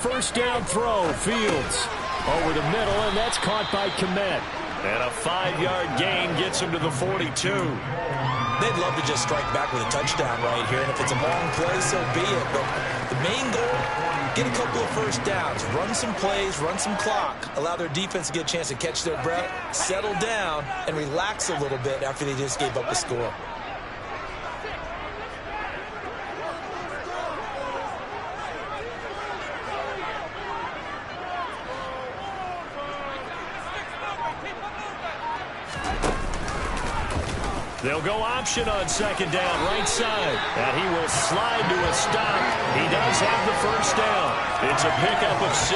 First down throw, Fields over the middle, and that's caught by Kmet. And a 5-yard gain gets him to the 42. They'd love to just strike back with a touchdown right here, and if it's a long play, so be it. But the main goal, get a couple of first downs, run some plays, run some clock, allow their defense to get a chance to catch their breath, settle down, and relax a little bit after they just gave up a score. They'll go option on second down, right side. And he will slide to a stop. He does have the first down. It's a pickup of 6.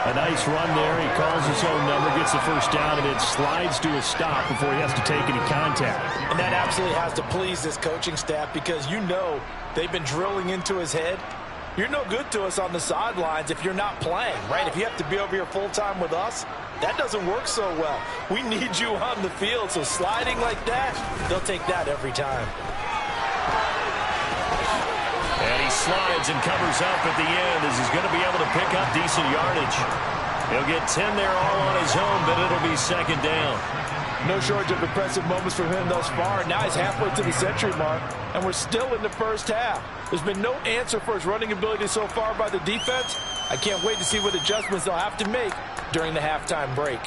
A nice run there. He calls his own number, gets the first down, and it slides to a stop before he has to take any contact. And that absolutely has to please this coaching staff because you know they've been drilling into his head. You're no good to us on the sidelines if you're not playing, right? If you have to be over here full-time with us, that doesn't work so well. We need you on the field, so sliding like that, they'll take that every time. And he slides and covers up at the end as he's going to be able to pick up decent yardage. He'll get 10 there all on his own, but it'll be second down. No shortage of impressive moments from him thus far. Now he's halfway to the century mark, and we're still in the first half. There's been no answer for his running ability so far by the defense. I can't wait to see what adjustments they'll have to make during the halftime break.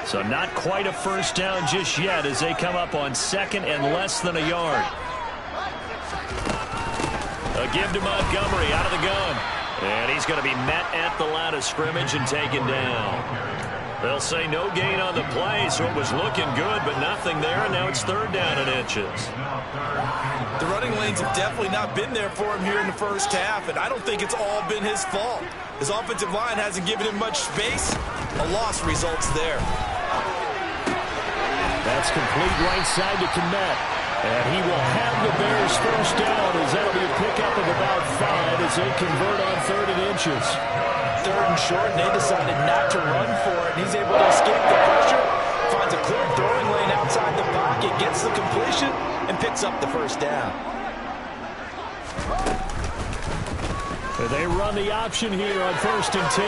So not quite a first down just yet as they come up on second and less than a yard. A give to Montgomery out of the gun. And he's going to be met at the line of scrimmage and taken down. They'll say no gain on the play, so it was looking good, but nothing there, and now it's third down and inches. The running lanes have definitely not been there for him here in the first half, and I don't think it's all been his fault. His offensive line hasn't given him much space. A loss results there. That's complete right side to Kmet. And he will have the Bears first down as that'll be a pickup of about 5 as they convert on third and inches. Third and short, and they decided not to run for it, and he's able to escape the pressure, finds a clear throwing lane outside the pocket, gets the completion, and picks up the first down. They run the option here on first and 10.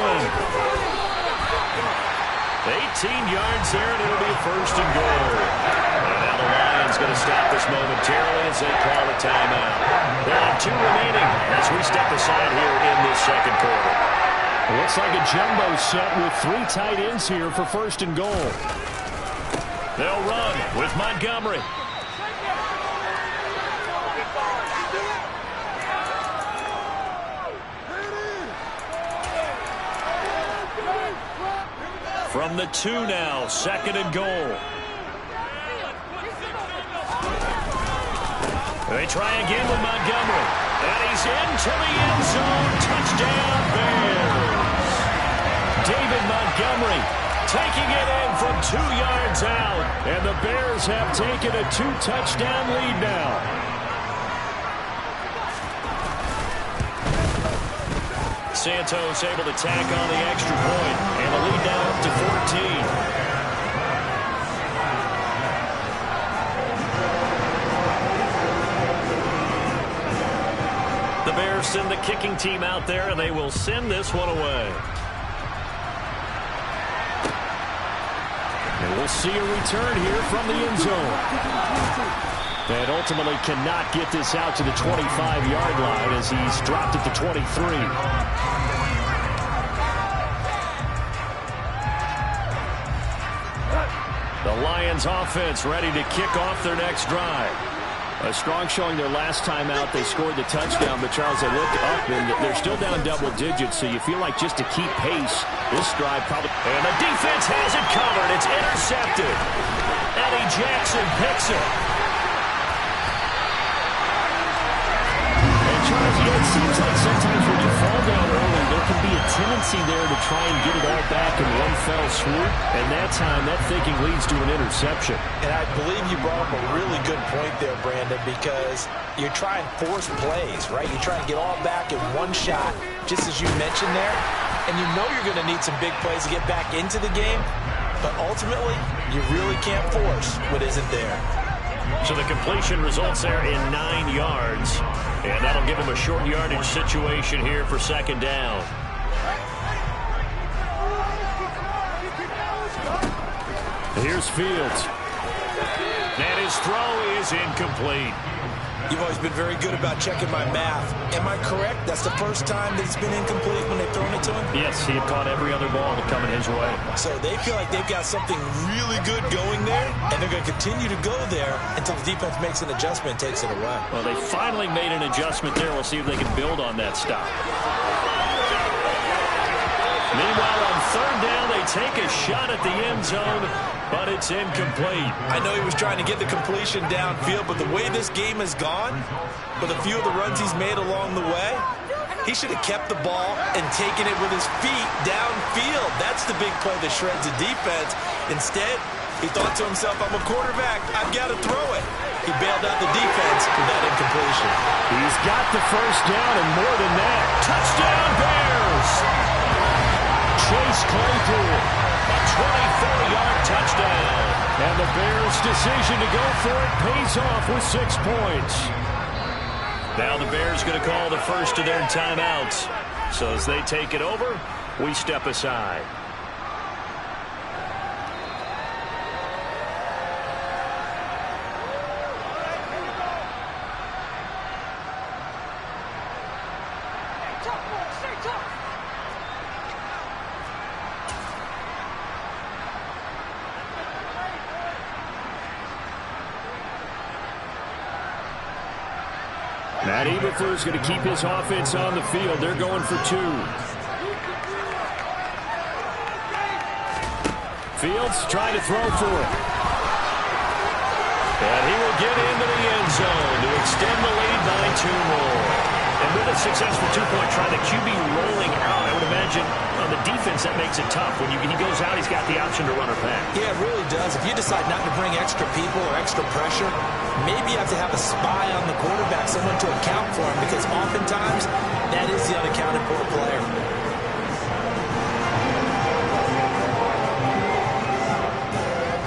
18 yards there, and it'll be a first and goal. And now the Lions going to stop this momentarily as they call a timeout. They'll have 2 remaining as we step aside here in this second quarter. It looks like a jumbo set with 3 tight ends here for first and goal. They'll run with Montgomery. From the 2 now, second and goal. They try again with Montgomery. And he's into the end zone. Touchdown, Bears. David Montgomery taking it in from 2 yards out. And the Bears have taken a 2-touchdown lead now. Santos able to tack on the extra point, and the lead now up to 14. The Bears send the kicking team out there, and they will send this one away. And we'll see a return here from the end zone. And ultimately cannot get this out to the 25-yard line as he's dropped it to 23. The Lions offense ready to kick off their next drive. A strong showing their last time out. They scored the touchdown, but Charles, they look up and they're still down double digits, so you feel like just to keep pace, this drive probably... And the defense has it covered. It's intercepted. Eddie Jackson picks it. It seems like sometimes when you fall down early, there can be a tendency there to try and get it all back in one fell swoop. And that time, that thinking leads to an interception. And I believe you brought up a really good point there, Brandon, because you're trying to force plays, right? You're trying to get all back in one shot, just as you mentioned there. And you know you're going to need some big plays to get back into the game. But ultimately, you really can't force what isn't there. So the completion results there in 9 yards. And that'll give them a short yardage situation here for second down. Here's Fields. And his throw is incomplete. You've always been very good about checking my math. Am I correct? That's the first time that it's been incomplete when they've thrown it to him? Yes, he had caught every other ball coming his way. So they feel like they've got something really good going there, and they're going to continue to go there until the defense makes an adjustment and takes it away. Well, they finally made an adjustment there. We'll see if they can build on that stop. Meanwhile, on third down, they take a shot at the end zone, but it's incomplete. I know he was trying to get the completion downfield, but the way this game has gone, with a few of the runs he's made along the way, he should have kept the ball and taken it with his feet downfield. That's the big play that shreds the defense. Instead, he thought to himself, I'm a quarterback, I've got to throw it. He bailed out the defense with that incompletion. He's got the first down and more than that. Touchdown, Bears! Chase Claypool, a 24-yard touchdown. And the Bears' decision to go for it pays off with 6 points. Now the Bears going to call the first of their timeouts. So as they take it over, we step aside. Matt Eberflus is going to keep his offense on the field. They're going for 2. Fields trying to throw for it. And he will get into the end zone to extend the lead by 2 more. And with a successful 2-point try, the QB rolling out, I would imagine on the defense that makes it tough. When he goes out, he's got the option to run or pass. Yeah, it really does. If you decide not to bring extra people or extra pressure, maybe you have to have a spy on the quarterback, someone to account for him, because oftentimes that is the unaccounted for player.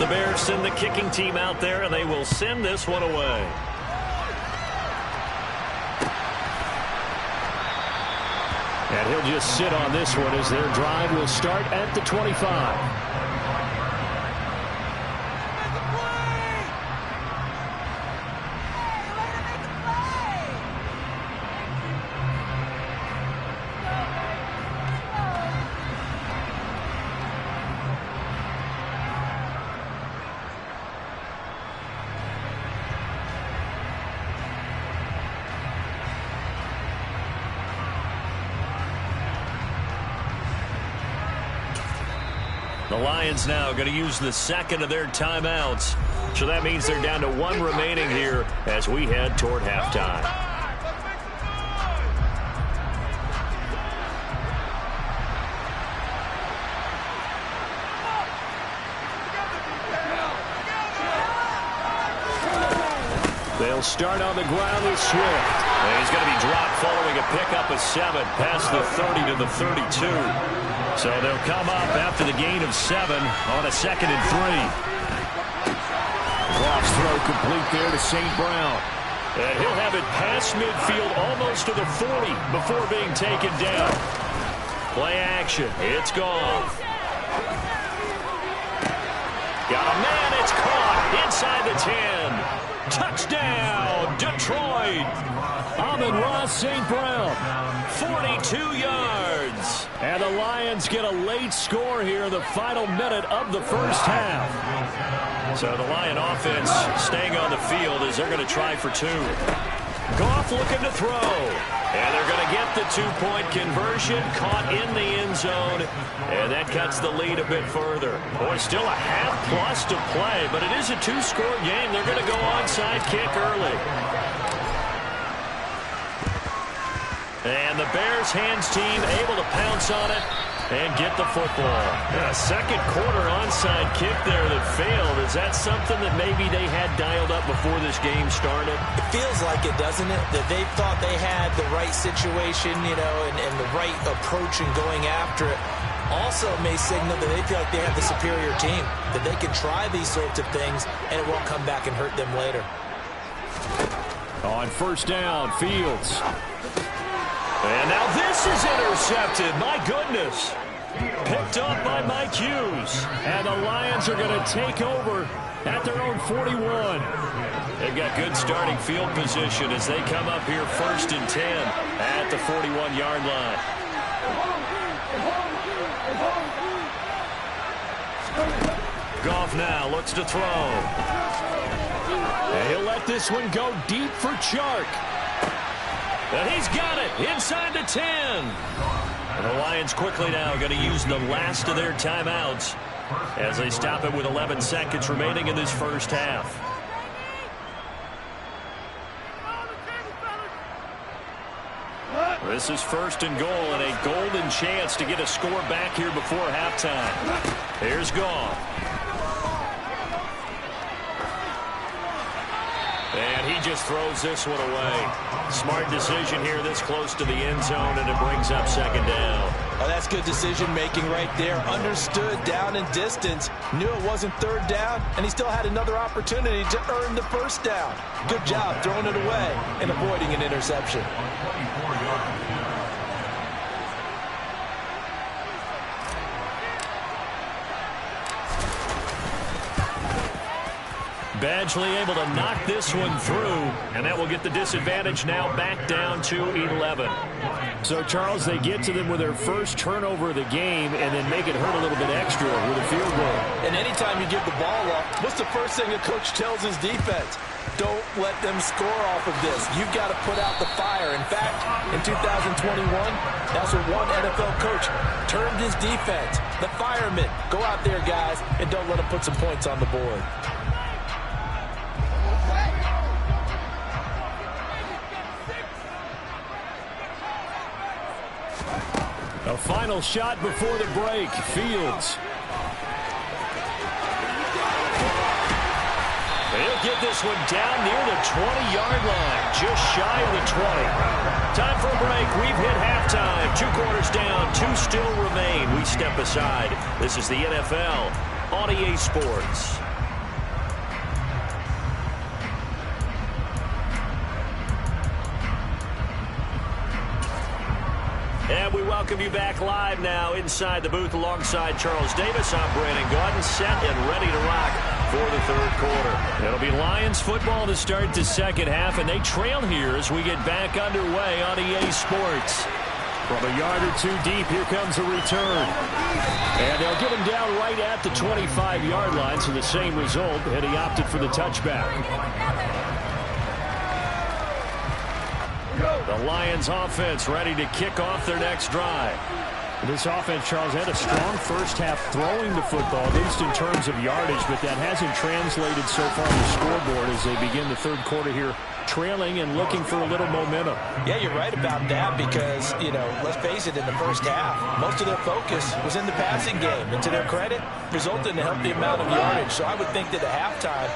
The Bears send the kicking team out there, and they will send this one away. And he'll just sit on this one as their drive will start at the 25. The Lions now going to use the second of their timeouts. So that means they're down to 1 remaining here as we head toward halftime. They'll start on the ground with Swift. And he's going to be dropped following a pickup of 7 past the 30 to the 32. So they'll come up after the gain of 7 on a 2nd and 3. Cross throw complete there to St. Brown. And he'll have it past midfield almost to the 40 before being taken down. Play action. It's gone. Got a man. It's caught inside the 10. Touchdown, Detroit. Amon-Ra St. Brown, 42 yards. And the Lions get a late score here in the final minute of the first half. So the Lion offense staying on the field as they're going to try for 2. Goff looking to throw. And they're going to get the 2-point conversion, caught in the end zone. And that cuts the lead a bit further. Boy, still a half-plus to play, but it is a 2-score game. They're going to go onside kick early. And the Bears hands team able to pounce on it and get the football. A second quarter onside kick there that failed. Is that something that maybe they had dialed up before this game started? It feels like it, doesn't it? That they thought they had the right situation, you know, and the right approach in going after it. Also may signal that they feel like they have the superior team, that they can try these sorts of things and it won't come back and hurt them later. On first down, Fields. And now this is intercepted. My goodness. Picked up by Mike Hughes. And the Lions are going to take over at their own 41. They've got good starting field position as they come up here first and 10 at the 41-yard line. Goff now looks to throw. And he'll let this one go deep for Chark. And he's got it inside the 10. And the Lions quickly now going to use the last of their timeouts as they stop it with 11 seconds remaining in this first half. This is first and goal and a golden chance to get a score back here before halftime. Here's Goff. And he just throws this one away. Smart decision here this close to the end zone, and it brings up second down. Oh, that's good decision-making right there. Understood down and distance. Knew it wasn't third down, and he still had another opportunity to earn the first down. Good job throwing it away and avoiding an interception. Badgley able to knock this one through, and that will get the disadvantage now back down to 11. So, Charles, they get to them with their first turnover of the game and then make it hurt a little bit extra with a field goal. And anytime you give the ball up, what's the first thing a coach tells his defense? Don't let them score off of this. You've got to put out the fire. In fact, in 2021, that's what one NFL coach termed his defense. The firemen. Go out there, guys, and don't let them put some points on the board. A final shot before the break. Fields. He'll get this one down near the 20-yard line, just shy of the 20. Time for a break. We've hit halftime. 2 quarters down, 2 still remain. We step aside. This is the NFL on EA Sports. And we welcome you back live now inside the booth alongside Charles Davis. I'm Brandon Gaudin, set and ready to rock for the third quarter. It'll be Lions football to start the second half, and they trail here as we get back underway on EA Sports. From a yard or two deep, here comes a return. And they'll get him down right at the 25-yard line, so the same result, and he opted for the touchback. The Lions offense ready to kick off their next drive. This offense, Charles, had a strong first half throwing the football, at least in terms of yardage, but that hasn't translated so far on the scoreboard as they begin the third quarter here, trailing and looking for a little momentum. Yeah, you're right about that because, let's face it, in the first half, most of their focus was in the passing game. And to their credit, resulted in a healthy amount of yardage. So I would think that at halftime,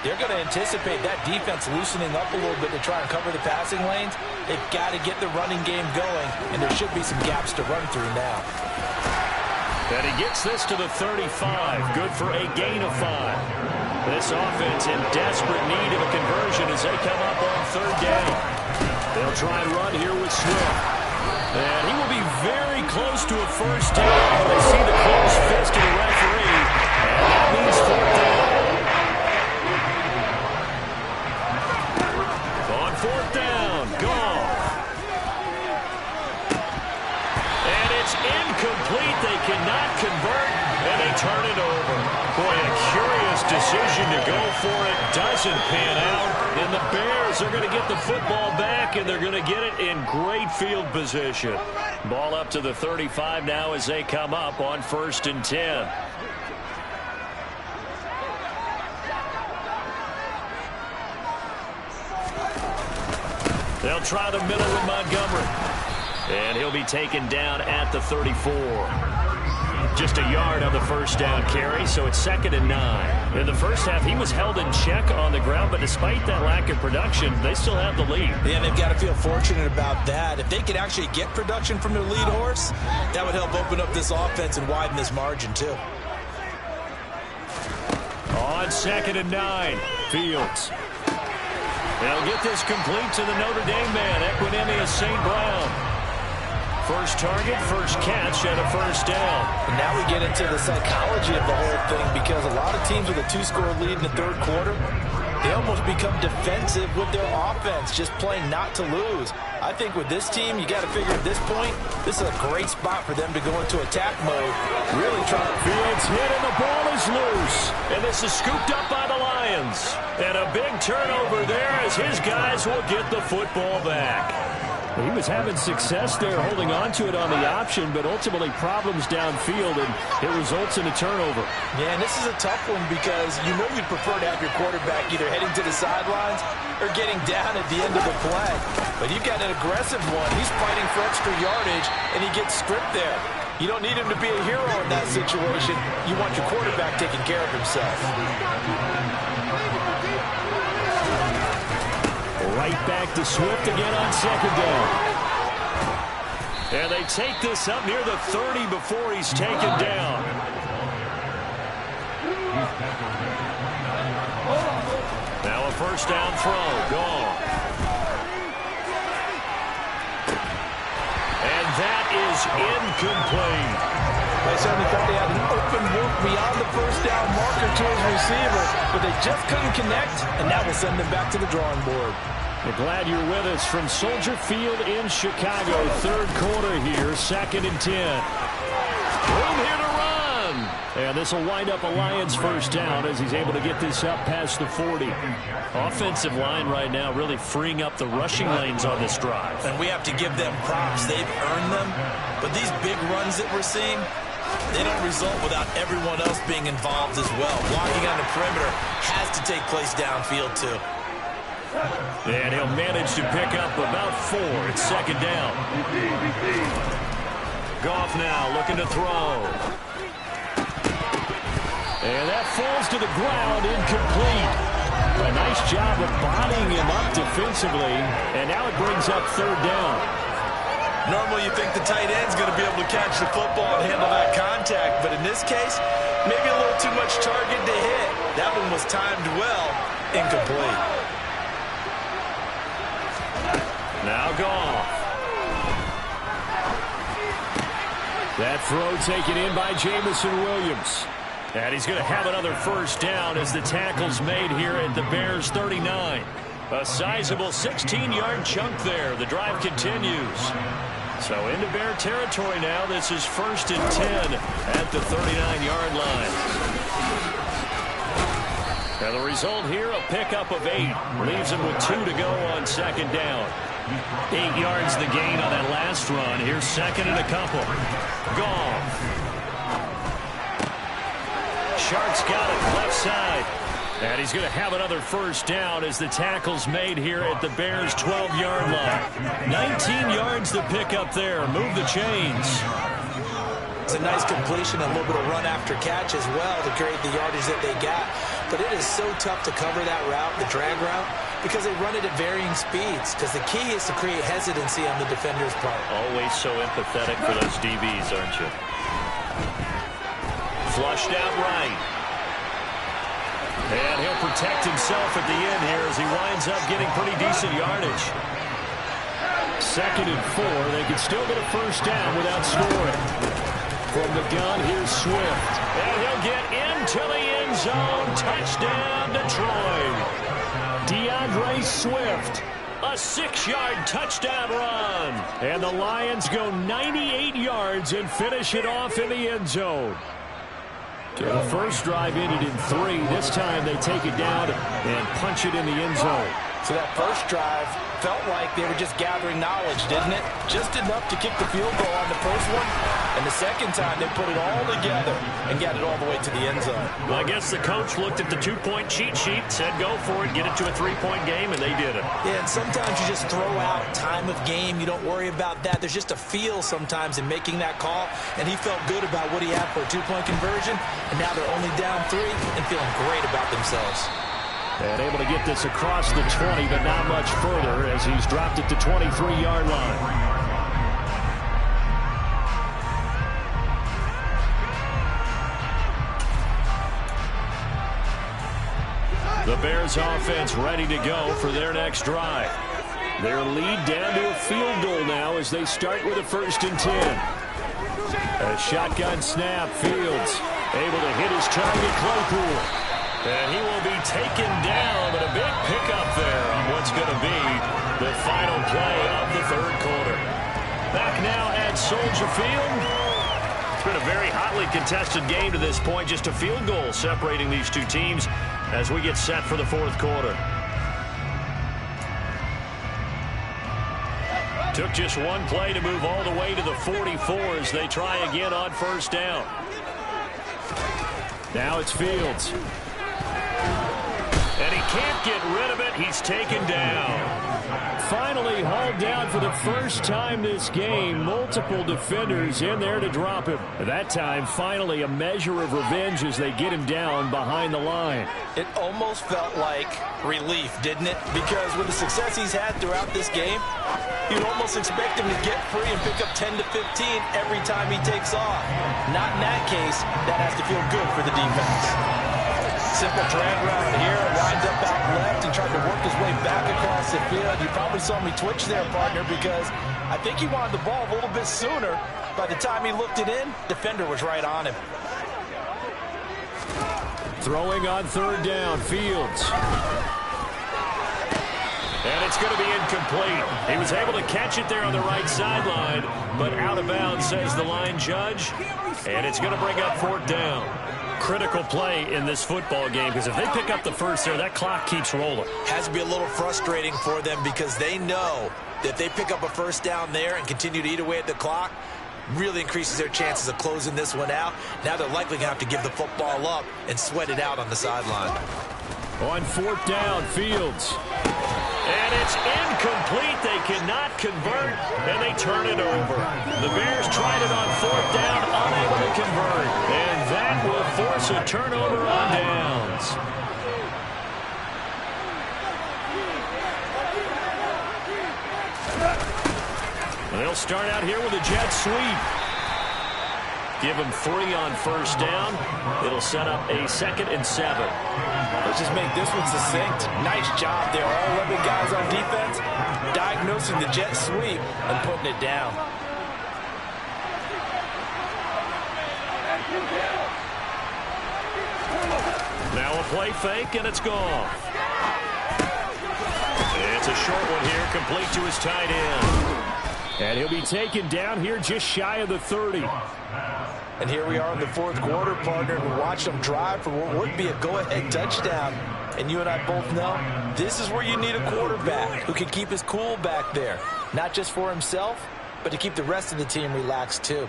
they're going to anticipate that defense loosening up a little bit to try and cover the passing lanes. They've got to get the running game going, and there should be some gaps to run through now. And he gets this to the 35. Good for a gain of 5. This offense in desperate need of a conversion as they come up on third down. They'll try and run here with Swift. And he will be very close to a first down. They see the closed fist of the referee, and that means fourth down. Fourth down, Goff. And it's incomplete. They cannot convert, and they turn it over. Boy, a curious decision to go for it. Doesn't pan out. And the Bears are going to get the football back, and they're going to get it in great field position. Ball up to the 35 now as they come up on first and 10. They'll try the middle with Montgomery. And he'll be taken down at the 34. Just a yard on the first down carry, so it's 2nd and 9. In the first half, he was held in check on the ground, but despite that lack of production, they still have the lead. Yeah, they've got to feel fortunate about that. If they could actually get production from their lead horse, that would help open up this offense and widen this margin, too. On 2nd and 9, Fields. They'll get this complete to the Notre Dame man, Equanimeous St. Brown. First target, first catch, and a first down. And now we get into the psychology of the whole thing, because a lot of teams with a 2-score lead in the third quarter, they almost become defensive with their offense, just playing not to lose. I think with this team, you got to figure at this point, this is a great spot for them to go into attack mode. Really trying to... Fields hit and the ball is loose. And this is scooped up by the Lions. And a big turnover there as his guys will get the football back. He was having success there holding on to it on the option, but ultimately problems downfield, and it results in a turnover. Yeah, and this is a tough one because you know you'd prefer to have your quarterback either heading to the sidelines or getting down at the end of the play. But you've got an aggressive one. He's fighting for extra yardage, and he gets stripped there. You don't need him to be a hero in that situation. You want your quarterback taking care of himself. Right back to Swift again on 2nd down. And they take this up near the 30 before he's taken down. Now a first down throw. Gone. And that is incomplete. They certainly thought they had an open look beyond the first down marker to his receiver, but they just couldn't connect, and that will send them back to the drawing board. We're glad you're with us from Soldier Field in Chicago. Third quarter here, 2nd and 10. Room here to run. And this will wind up a Lions first down as he's able to get this up past the 40. Offensive line right now really freeing up the rushing lanes on this drive. And we have to give them props. They've earned them. But these big runs that we're seeing, they don't result without everyone else being involved as well. Blocking on the perimeter has to take place downfield too. And he'll manage to pick up about 4. It's 2nd down. Goff now looking to throw. And that falls to the ground, incomplete. A nice job of bodying him up defensively. And now it brings up 3rd down. Normally you think the tight end's going to be able to catch the football and handle that contact. But in this case, maybe a little too much target to hit. That one was timed well. Incomplete. Now Goff. That throw taken in by Jameson Williams. And he's going to have another first down as the tackle's made here at the Bears 39. A sizable 16-yard chunk there. The drive continues. So into Bear territory now. This is 1st and 10 at the 39-yard line. Now the result here, a pickup of 8. Leaves him with 2 to go on 2nd down. 8 yards the gain on that last run. Here's 2nd and a couple. Goff. Sharks got it left side. And he's going to have another first down as the tackle's made here at the Bears' 12-yard line. 19 yards to pick up there. Move the chains. It's a nice completion, a little bit of run after catch as well to create the yardage that they got. But it is so tough to cover that route, the drag route, because they run it at varying speeds. Because the key is to create hesitancy on the defender's part. Always so empathetic for those DBs, aren't you? Flushed out right. And he'll protect himself at the end here as he winds up getting pretty decent yardage. 2nd and 4. They can still get a first down without scoring. From the gun, here's Swift. And he'll get into the end zone. Touchdown, Detroit. DeAndre Swift. A 6-yard touchdown run. And the Lions go 98 yards and finish it off in the end zone. The first drive ended in 3. This time they take it down and punch it in the end zone. So that first drive felt like they were just gathering knowledge, didn't it? Just enough to kick the field goal on the first one. And the second time, they put it all together and got it all the way to the end zone. Well, I guess the coach looked at the two-point cheat sheet, said go for it, get it to a three-point game, and they did it. Yeah, and sometimes you just throw out time of game. You don't worry about that. There's just a feel sometimes in making that call. And he felt good about what he had for a two-point conversion. And now they're only down 3 and feeling great about themselves. And able to get this across the 20, but not much further as he's dropped it to 23-yard line. The Bears offense ready to go for their next drive. Their lead down to a field goal now as they start with a 1st and 10. A shotgun snap. Fields able to hit his target, Claypool. And he will be taken down, but a big pickup there on what's going to be the final play of the 3rd quarter. Back now at Soldier Field. It's been a very hotly contested game to this point. Just a field goal separating these two teams as we get set for the 4th quarter. Took just one play to move all the way to the 44 as they try again on 1st down. Now it's Fields. And he can't get rid of it. He's taken down. Finally hauled down for the first time this game. Multiple defenders in there to drop him. That time, finally, a measure of revenge as they get him down behind the line. It almost felt like relief, didn't it? Because with the success he's had throughout this game, you'd almost expect him to get free and pick up 10 to 15 every time he takes off. Not in that case. That has to feel good for the defense. Simple drag route here, lined up out left and tried to work his way back across the field. You probably saw me twitch there, partner, because I think he wanted the ball a little bit sooner. By the time he looked it in, defender was right on him. Throwing on 3rd down, Fields. And it's going to be incomplete. He was able to catch it there on the right sideline, but out of bounds, says the line judge. And it's going to bring up 4th down. Critical play in this football game because if they pick up the first there, that clock keeps rolling. Has to be a little frustrating for them because they know that if they pick up a 1st down there and continue to eat away at the clock, really increases their chances of closing this one out. Now they're likely going to have to give the football up and sweat it out on the sideline. On 4th down, Fields. And it's incomplete. They cannot convert, and they turn it over. The Bears tried it on 4th down, unable to convert. And that will force a turnover on downs. They'll start out here with a jet sweep. Give them 3 on 1st down. It'll set up a 2nd and 7. Let's just make this one succinct. Nice job there. All 11 guys on defense diagnosing the jet sweep and putting it down. Now a play fake, and it's gone. It's a short one here, complete to his tight end. And he'll be taken down here just shy of the 30. And here we are in the 4th quarter, partner. We watched them drive for what would be a go-ahead touchdown. And you and I both know this is where you need a quarterback who can keep his cool back there. Not just for himself, but to keep the rest of the team relaxed too.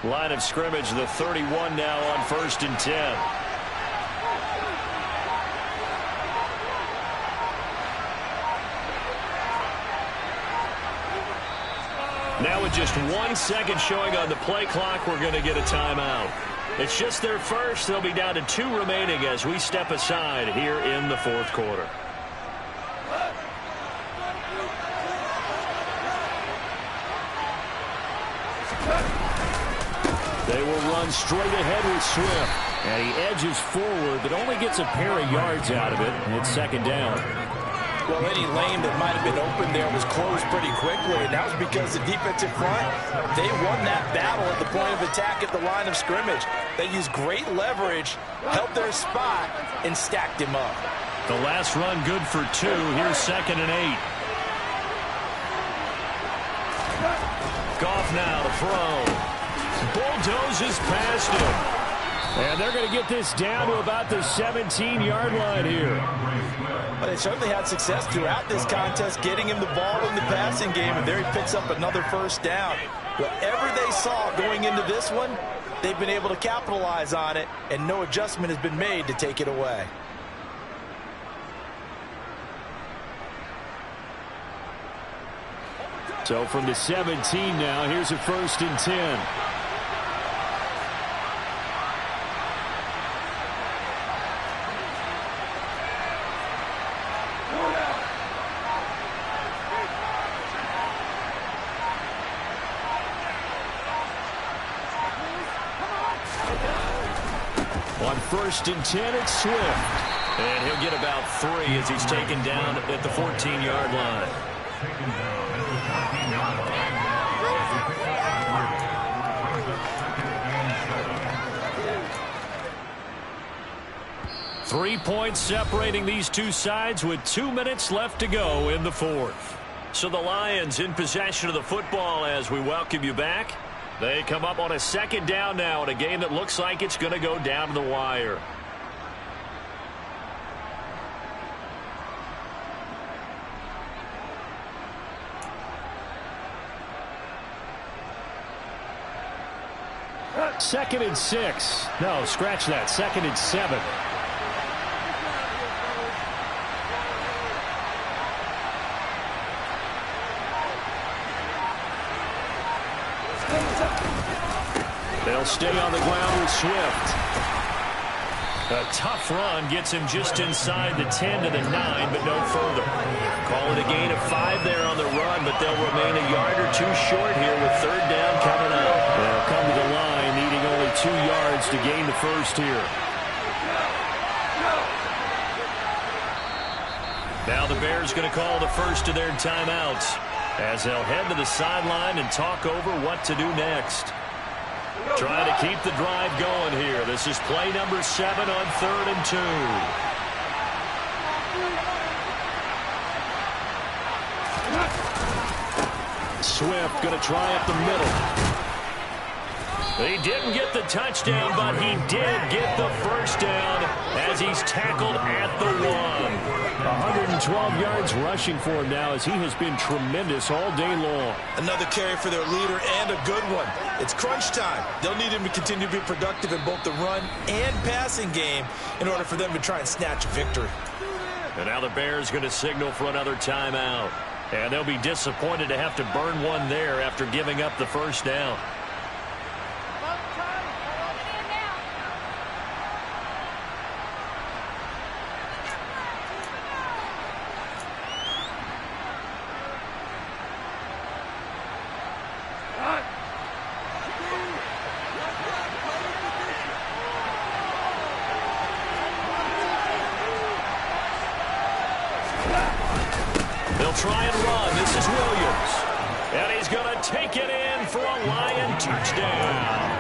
Line of scrimmage, the 31 now on 1st and 10. Now with just 1 second showing on the play clock, we're going to get a timeout. It's just their first. They'll be down to 2 remaining as we step aside here in the 4th quarter. They will run straight ahead with Swift. And he edges forward, but only gets a pair of yards out of it. And it's 2nd down. Well, any lane that might have been open there was closed pretty quickly. And that was because the defensive front, they won that battle at the point of attack at the line of scrimmage. They used great leverage, helped their spot, and stacked him up. The last run good for 2. Here's 2nd and 8. Goff now to throw. Bulldozes past him. And they're going to get this down to about the 17-yard line here. But they certainly had success throughout this contest, getting him the ball in the passing game, and there he picks up another first down. Whatever they saw going into this one, they've been able to capitalize on it, and no adjustment has been made to take it away. So from the 17 now, here's a 1st and 10. On 1st and 10, it's Swift. And he'll get about 3 as he's taken down at the 14-yard line. 3 points separating these two sides with 2 minutes left to go in the 4th. So the Lions in possession of the football as we welcome you back. They come up on a 2nd down now in a game that looks like it's going to go down to the wire. Second and 6. No, scratch that. 2nd and 7. They'll stay on the ground with Swift. A tough run gets him just inside the 10 to the 9, but no further. Call it a gain of 5 there on the run, but they'll remain a yard or 2 short here with 3rd down coming up. They'll come to the line needing only 2 yards to gain the first here. Now the Bears going to call the first of their timeouts as they'll head to the sideline and talk over what to do next. Trying to keep the drive going here. This is play number 7 on 3rd and 2. Swift going to try up the middle. He didn't get the touchdown, but he did get the first down as he's tackled at the 1. 112 yards rushing for him now as he has been tremendous all day long. Another carry for their leader and a good one. It's crunch time. They'll need him to continue to be productive in both the run and passing game in order for them to try and snatch a victory. And now the Bears going to signal for another timeout. And they'll be disappointed to have to burn one there after giving up the first down. Try and run. This is Williams. And he's going to take it in for a Lion touchdown.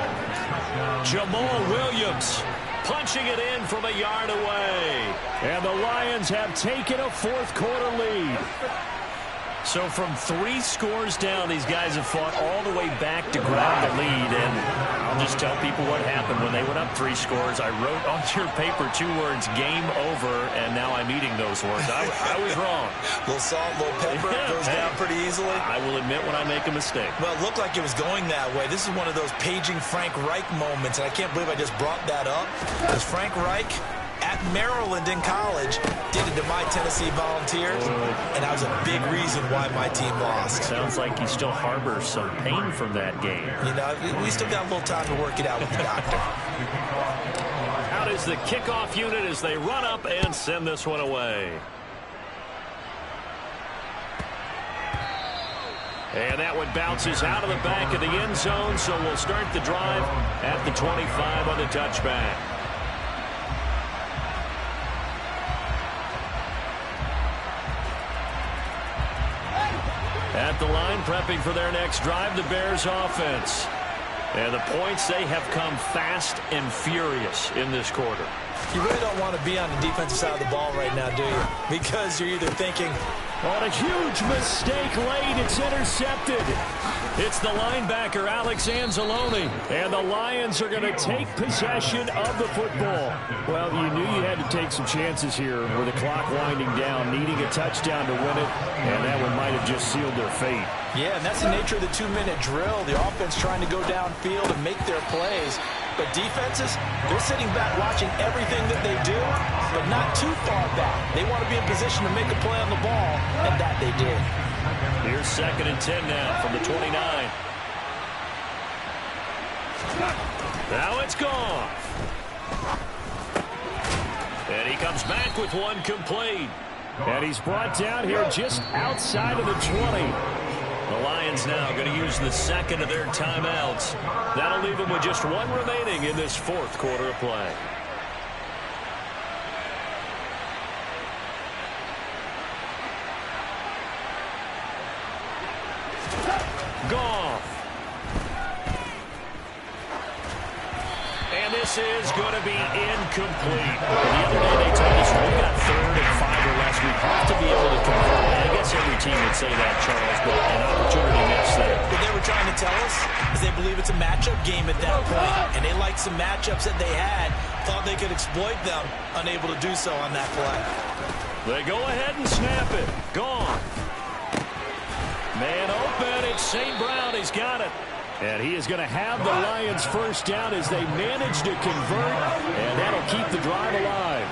Jamal Williams punching it in from a yard away. And the Lions have taken a 4th quarter lead. So from 3 scores down, these guys have fought all the way back to grab the lead. And I'll just tell people what happened when they went up 3 scores. I wrote on your paper 2 words, game over, and now I'm eating those words. I was wrong. A little salt, a little pepper, goes down pretty easily. I will admit when I make a mistake. Well, it looked like it was going that way. This is one of those paging Frank Reich moments, and I can't believe I just brought that up. Because Frank Reich at Maryland in college did it to my Tennessee Volunteers, and that was a big reason why my team lost. Sounds like he still harbors some pain from that game. You know, we still got a little time to work it out with the doctor. Out is the kickoff unit as they run up and send this one away. And that one bounces out of the back of the end zone, so we'll start the drive at the 25 on the touchback. At the line, prepping for their next drive, the Bears offense. And the points, they have come fast and furious in this quarter. You really don't want to be on the defensive side of the ball right now, do you? Because you're either thinking, on a huge mistake late, it's intercepted. It's the linebacker, Alex Anzalone. And the Lions are going to take possession of the football. Well, you knew you had to take some chances here with the clock winding down, needing a touchdown to win it, and that one might have just sealed their fate. Yeah, and that's the nature of the 2-minute drill. The offense trying to go downfield and make their plays. But defenses, they're sitting back watching everything that they do, but not too far back. They want to be in position to make a play on the ball, and that they did. Here's 2nd and 10 now from the 29. Now it's gone. And he comes back with one complete. And he's brought down here just outside of the 20. The Lions now going to use the second of their timeouts. That'll leave them with just one remaining in this 4th quarter of play. Goff. And this is going to be incomplete. The other day they told us we got 3rd and 5 or less. We have to be able to convert. I guess every team would say that, Charles, but an opportunity missed there. What they were trying to tell us is they believe it's a matchup game at that point, and they liked some matchups that they had, thought they could exploit them, unable to do so on that play. They go ahead and snap it. Gone. Man open. It's St. Brown. He's got it. And he is going to have the Lions first down as they manage to convert, and that'll keep the drive alive.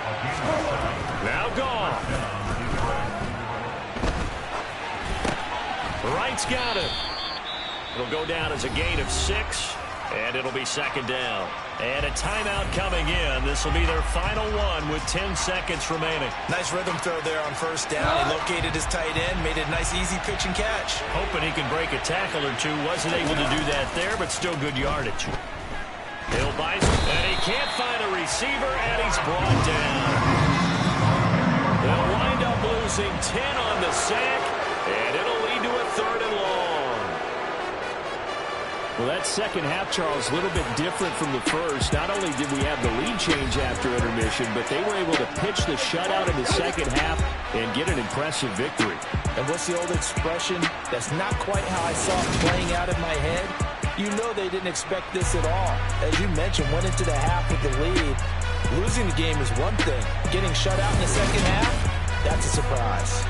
Now gone. Wright's got it. It'll go down as a gain of 6, and it'll be 2nd down. And a timeout coming in. This will be their final one with 10 seconds remaining. Nice rhythm throw there on 1st down. He located his tight end, made a nice easy pitch and catch. Hoping he can break a tackle or two. Wasn't able to do that there, but still good yardage. Hill bites, and he can't find a receiver, and he's brought down. They'll wind up losing 10 on the sack, and it'll lead to a 3rd and long. Well, that second half, Charles, a little bit different from the first. Not only did we have the lead change after intermission, but they were able to pitch the shutout in the second half and get an impressive victory. And what's the old expression? That's not quite how I saw it playing out in my head. You know they didn't expect this at all. As you mentioned, went into the half with the lead. Losing the game is one thing. Getting shut out in the second half, that's a surprise.